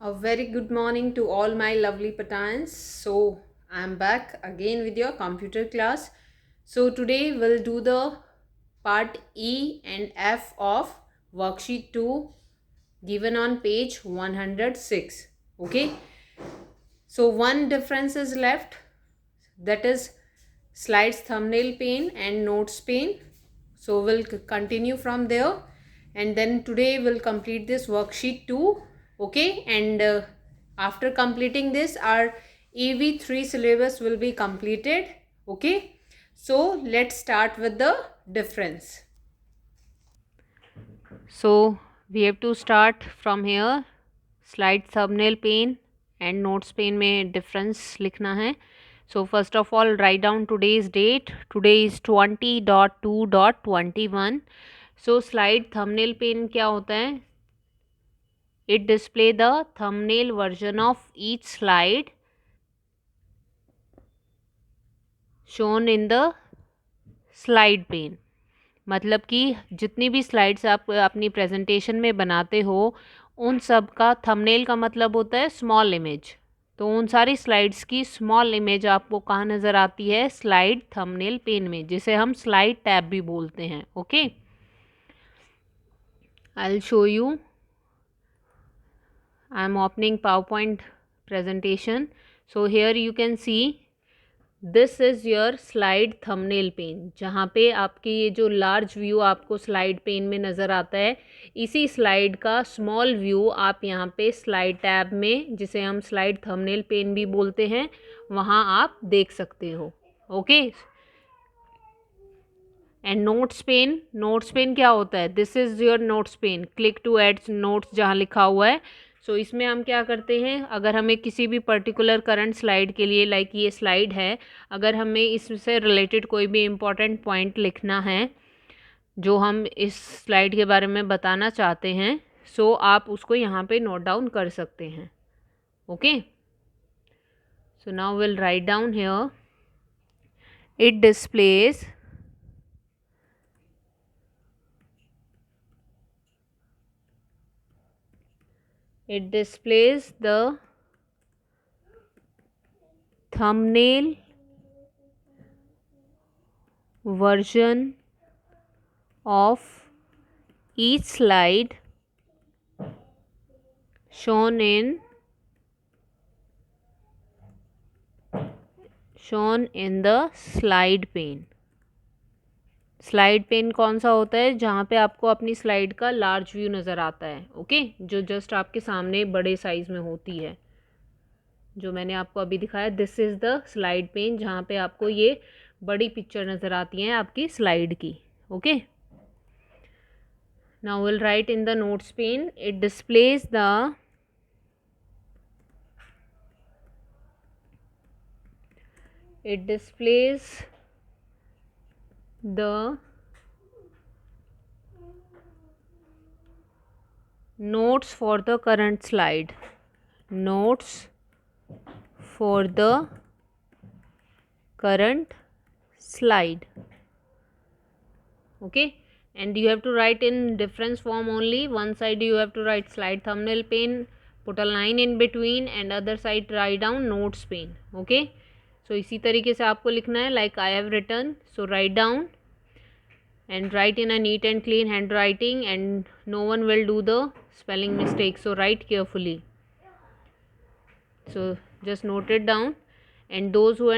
A very good morning to all my lovely Patans. So, I'm back again with your computer class. So, today we'll do the part E and F of worksheet 2 given on page 106. Okay, so one difference is left, that is slides thumbnail pane and notes pane. So, we'll continue from there, and then today we'll complete this worksheet 2. Okay, and after completing this, our EV3 syllabus will be completed. Okay, so let's start with the difference. So we have to start from here. Slide thumbnail pane and notes pane में difference लिखना है. So first of all, write down today's date. Today is 20.2.21. So slide thumbnail pane क्या होता है? It display the thumbnail version of each slide shown in the slide pane. मतलब कि जितनी भी स्लाइड्स आप अपनी प्रेजेंटेशन में बनाते हो उन सब का थंबनेल का मतलब होता है स्मॉल इमेज. तो उन सारी स्लाइड्स की स्मॉल इमेज आपको कहाँ नज़र आती है? स्लाइड थंबनेल पेन में, जिसे हम स्लाइड टैब भी बोलते हैं. Okay, I will show you. I am opening PowerPoint presentation. So here you can see this is your slide thumbnail pane, जहाँ पे आपकी ये जो लार्ज व्यू आपको स्लाइड पेन में नज़र आता है, इसी स्लाइड का स्मॉल व्यू आप यहाँ पे स्लाइड टैब में, जिसे हम स्लाइड थंबनेल पेन भी बोलते हैं, वहाँ आप देख सकते हो. ओके, एंड नोट्स पेन क्या होता है? This is your notes pane. Click to add notes जहाँ लिखा हुआ है. सो इसमें हम क्या करते हैं, अगर हमें किसी भी पर्टिकुलर करंट स्लाइड के लिए, लाइक ये स्लाइड है, अगर हमें इससे रिलेटेड कोई भी इम्पॉर्टेंट पॉइंट लिखना है जो हम इस स्लाइड के बारे में बताना चाहते हैं, सो आप उसको यहाँ पे नोट डाउन कर सकते हैं. Okay, so now will write down here. It displays the thumbnail version of each slide shown in the slide pane. Slide pane कौन सा होता है? जहाँ पे आपको अपनी स्लाइड का लार्ज व्यू नज़र आता है. ओके, जो जस्ट आपके सामने बड़े साइज़ में होती है, जो मैंने आपको अभी दिखाया. This is the slide pane, जहाँ पे आपको ये बड़ी पिक्चर नज़र आती हैं आपकी स्लाइड की. Okay, now will write in the notes pane. It displays the notes for the current slide. Notes for the current slide. Okay, and you have to write in difference form only. One side you have to write slide thumbnail pane, put a line in between, and other side write down notes pane. Okay, so इसी तरीके से आपको लिखना है, like I have written. So write down and write in a neat and clean handwriting, and no one will do the spelling mistake. So write carefully. So just note it down, and those who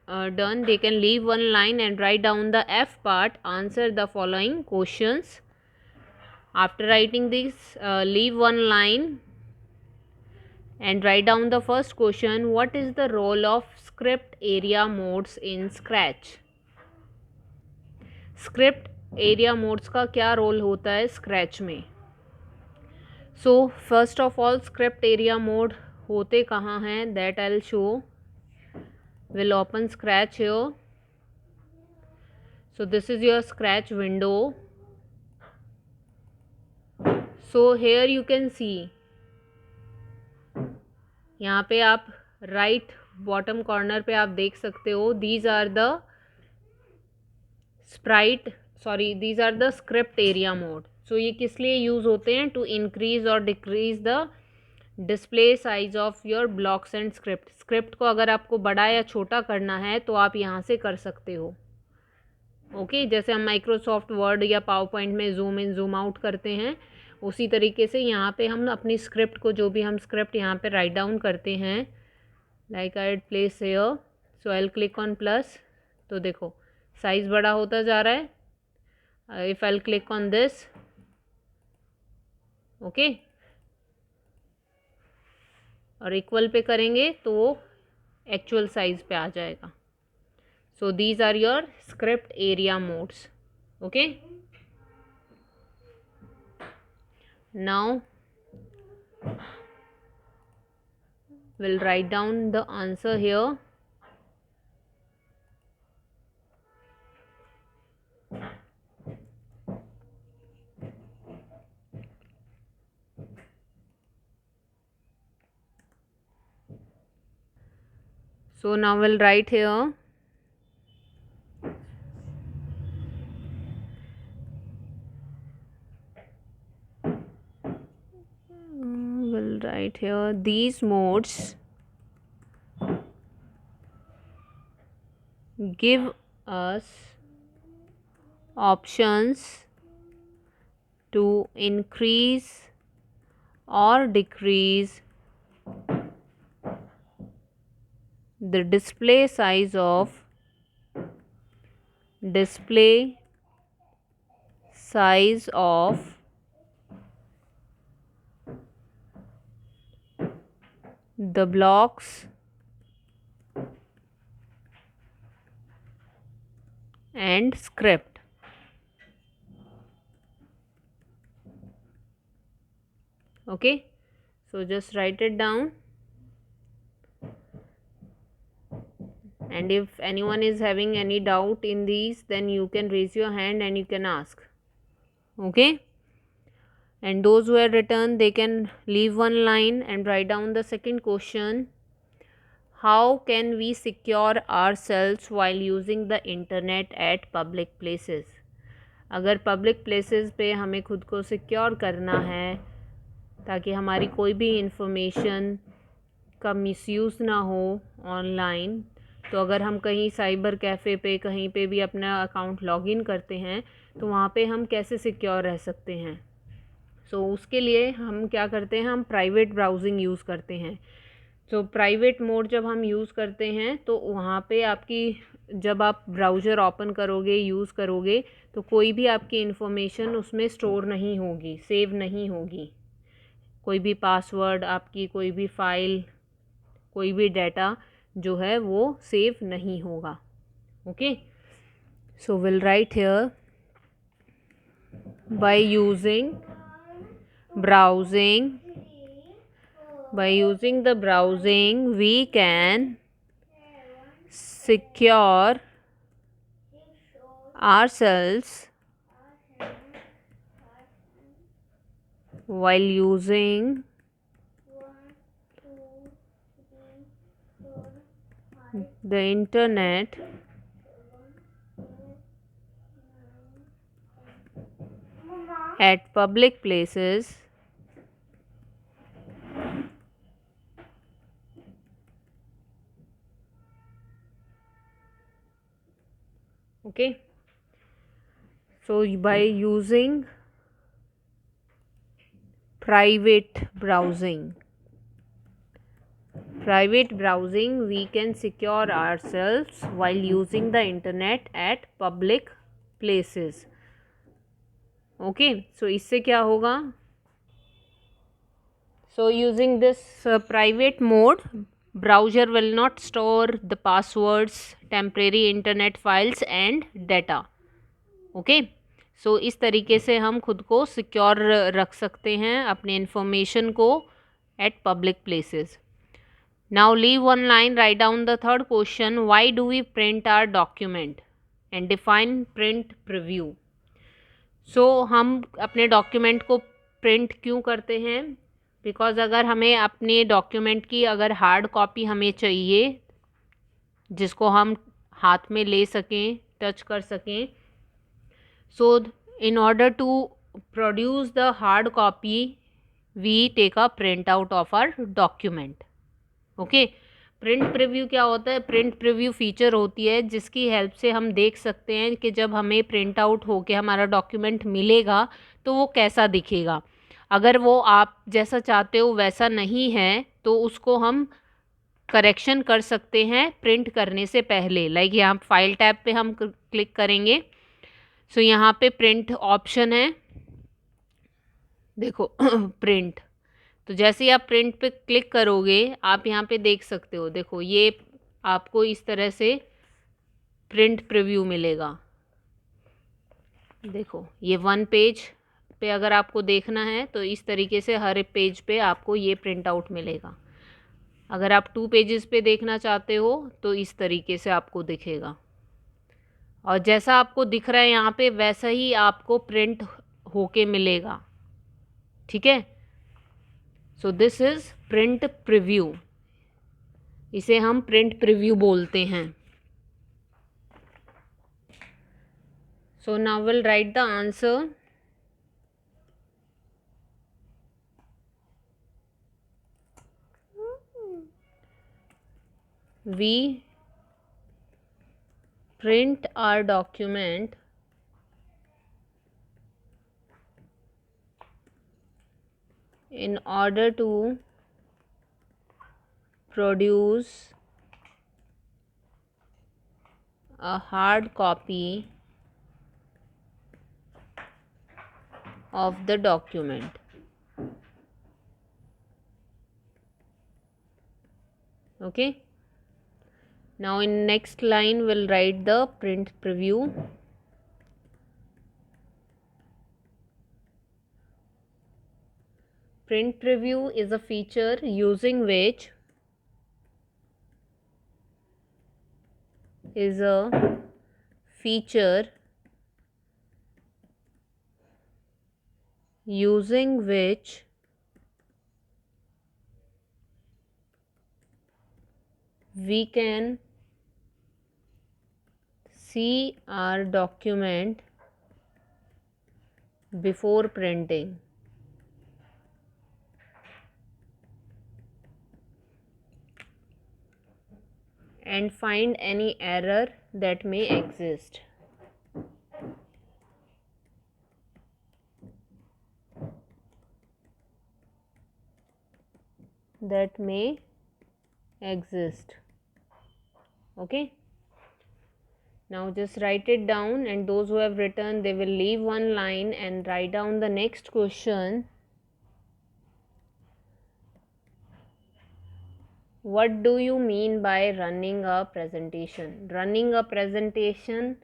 are done, they can leave one line and write down the F part. Answer the following questions. After writing this, leave one line and write down the first question. What is the role of script area modes in Scratch? Script area modes का क्या role होता है scratch में? So first of all, script area mode होते कहाँ हैं, that I will show. Will open scratch here. So this is your scratch window. So here you can see, यहाँ पे आप राइट बॉटम कॉर्नर पे आप देख सकते हो, these are the script area mode. सो ये किस लिए यूज़ होते हैं? टू इंक्रीज और decrease the display size of your blocks and script. Script को अगर आपको बड़ा या छोटा करना है तो आप यहाँ से कर सकते हो। ओके, जैसे हम माइक्रोसॉफ्ट वर्ड या पावर पॉइंट में जूम इन जूम आउट करते हैं, उसी तरीके से यहाँ पे हम अपनी स्क्रिप्ट को, जो भी हम स्क्रिप्ट यहाँ पे राइट डाउन करते हैं, like I place here, so I will click on plus, तो देखो साइज़ बड़ा होता जा रहा है। If I will click on this, okay, और इक्वल पे करेंगे तो वो एक्चुअल साइज पे आ जाएगा। So these are your script area modes. Okay, now we'll write down the answer here. So now we'll write here these modes give us options to increase or decrease the display size of the blocks and script. Okay, so just write it down, and if anyone is having any doubt in these, then you can raise your hand and you can ask. Okay, and those who have written, they can leave one line and write down the second question. How can we secure ourselves while using the internet at public places? अगर public places पे हमें खुद को secure करना है ताकि हमारी कोई भी इंफॉर्मेशन का मिसयूज़ ना हो ऑनलाइन, तो अगर हम कहीं साइबर कैफ़े पे कहीं पे भी अपना अकाउंट लॉगिन करते हैं तो वहाँ पे हम कैसे सिक्योर रह सकते हैं। सो उसके लिए हम क्या करते हैं, हम प्राइवेट ब्राउजिंग यूज़ करते हैं। तो प्राइवेट मोड जब हम यूज़ करते हैं तो वहाँ पे आपकी, जब आप ब्राउज़र ओपन करोगे, यूज़ करोगे, तो कोई भी आपकी इन्फॉर्मेशन उसमें स्टोर नहीं होगी, सेव नहीं होगी। कोई भी पासवर्ड, आपकी कोई भी फ़ाइल, कोई भी डाटा जो है वो सेव नहीं होगा। Okay, so will write here, by using the browsing we can secure ourselves while using the internet at public places okay, so by using private browsing we can secure ourselves while using the internet at public places. Okay, so इससे क्या होगा, so using this private mode browser will not store the passwords, temporary internet files and data. Okay, so इस तरीके से हम खुद को secure रख सकते हैं अपने इन्फॉर्मेशन को at public places. Now leave one line, write down the third question, why do we print our document and define print preview. So हम अपने डॉक्यूमेंट को प्रिंट क्यों करते हैं, बिकॉज़ अगर हमें अपने डॉक्यूमेंट की अगर हार्ड कॉपी हमें चाहिए जिसको हम हाथ में ले सकें, टच कर सकें, so in order to produce the hard copy we take a print out of our document. Okay, print preview क्या होता है? प्रिंट प्रीव्यू फीचर होती है जिसकी हेल्प से हम देख सकते हैं कि जब हमें प्रिंट आउट होके हमारा डॉक्यूमेंट मिलेगा तो वो कैसा दिखेगा। अगर वो आप जैसा चाहते हो वैसा नहीं है तो उसको हम करेक्शन कर सकते हैं प्रिंट करने से पहले। लाइक यहाँ फाइल टैब पे हम क्लिक करेंगे। सो यहाँ पे प्रिंट ऑप्शन है, देखो प्रिंट। तो जैसे ही आप प्रिंट पे क्लिक करोगे आप यहाँ पे देख सकते हो, देखो ये आपको इस तरह से प्रिंट प्रीव्यू मिलेगा। देखो ये 1 पेज पे अगर आपको देखना है तो इस तरीके से हर एक पेज पे आपको ये प्रिंट आउट मिलेगा। अगर आप 2 पेजेस पे देखना चाहते हो तो इस तरीके से आपको दिखेगा, और जैसा आपको दिख रहा है यहाँ पे वैसा ही आपको प्रिंट होके मिलेगा। ठीक है, so this is print preview, इसे हम प्रिंट प्रीव्यू बोलते हैं। So now will right the answer. We print our document in order to produce a hard copy of the document. Okay, now in next line we'll write the print preview. Print preview is a feature using which we can see our document before printing. And find any error that may exist. Okay, now just write it down, and those who have written, they will leave one line and write down the next question. What do you mean by running a presentation? Running a presentation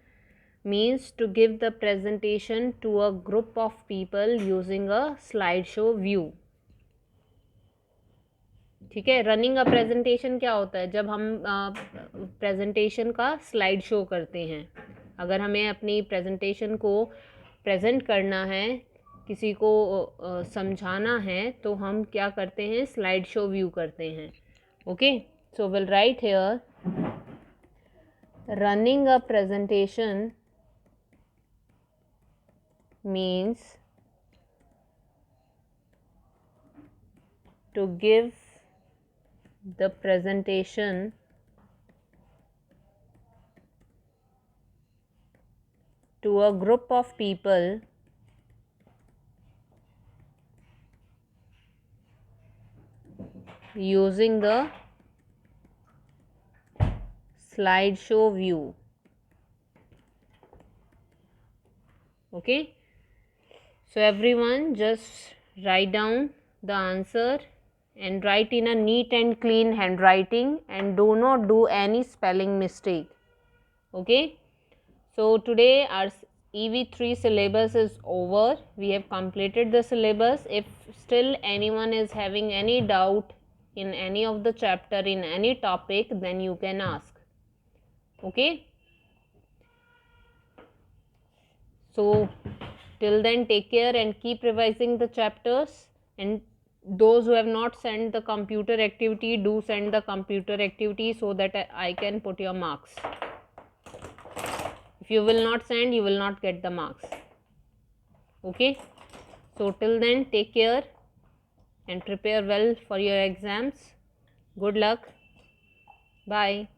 means to give the presentation to a group of people using a slideshow view. ठीक है, running a presentation क्या होता है? जब हम presentation का slide show करते हैं। अगर हमें अपनी प्रेजेंटेशन को प्रेजेंट करना है, किसी को समझाना है, तो हम क्या करते हैं? स्लाइड शो व्यू करते हैं। Okay, so will write here running a presentation means to give the presentation to a group of people using the slideshow view. Okay, so everyone just write down the answer and write in a neat and clean handwriting, and do not do any spelling mistake. Okay, so today our EV3 syllabus is over. We have completed the syllabus. If still anyone is having any doubt in any of the chapter, in any topic, then you can ask. Okay, so till then, take care and keep revising the chapters. And those who have not sent the computer activity, do send the computer activity so that I can put your marks. If you will not send, you will not get the marks. Okay, so till then, take care. and prepare well for your exams. Good luck. Bye.